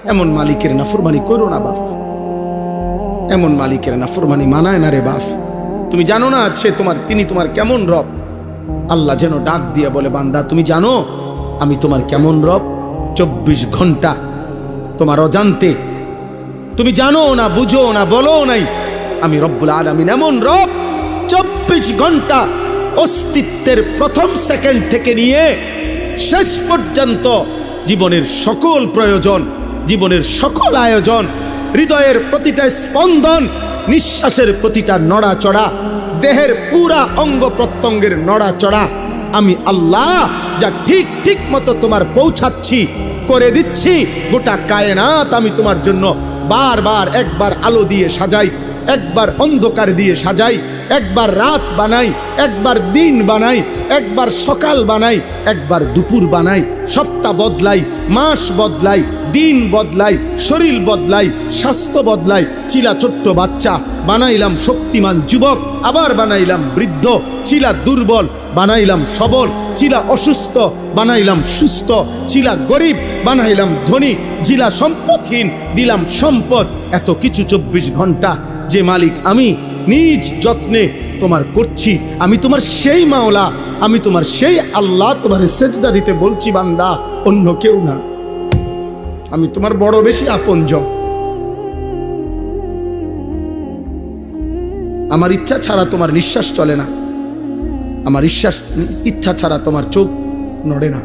এমন মালিকের নাফরমানি করো না বাপ, এমন মালিকের নাফরমানি মানায় না রে বাপ। তুমি জানো না তিনি তোমার কেমন রব। আল্লাহ যেন ডাক দিয়ে বলে, বান্দা তুমি জানো আমি তোমার কেমন রব? 24 ঘন্টা তোমার অজান্তে, তুমি জানো না, বুঝো না, বলো নাই, আমি রব্বুল আলামিন এমন রব 24 ঘন্টা অস্তিত্বের প্রথম সেকেন্ড থেকে নিয়ে শেষ পর্যন্ত জীবনের সকল প্রয়োজন, জীবনের সকল আয়োজন, হৃদয়ের প্রতিটা স্পন্দন, নিঃশ্বাসের প্রতিটা নড়াচড়া, দেহের পুরা অঙ্গ প্রত্যঙ্গের নড়াচড়া আমি আল্লাহ যা ঠিক ঠিক মতো তোমার পৌঁছাচ্ছি, করে দিচ্ছি। গোটা কায়নাত আমি তোমার জন্য বারবার, একবার আলো দিয়ে সাজাই, একবার অন্ধকার দিয়ে সাজাই, একবার রাত বানাই, একবার দিন বানাই, একবার সকাল বানাই, একবার দুপুর বানাই, সপ্তাহ বদলাই, মাস বদলাই, দিন বদলাই, শরীর বদলাই, স্বাস্থ্য বদলাই। ছিলা ছোট্ট বাচ্চা, বানাইলাম শক্তিমান যুবক, আবার বানাইলাম বৃদ্ধ। ছিলা দুর্বল, বানাইলাম সবল। ছিলা অসুস্থ, বানাইলাম সুস্থ। ছিলা গরিব, বানাইলাম ধনী। ছিলা সম্পদহীন, দিলাম সম্পদ। এত কিছু 24 ঘন্টা যে মালিক আমি নিজ যত্নে তোমার করছি। আমি তোমার সেই মাওলা, আমি তোমার সেই আল্লাহ। তোমার সেজদা দিতে বলছি বান্দা, অন্য কেউ না। আমি তোমার বড় বেশি আপনজন। আমার ইচ্ছা ছাড়া তোমার নিঃশ্বাস চলে না, আমার ইচ্ছা ছাড়া তোমার চোখ নড়ে না।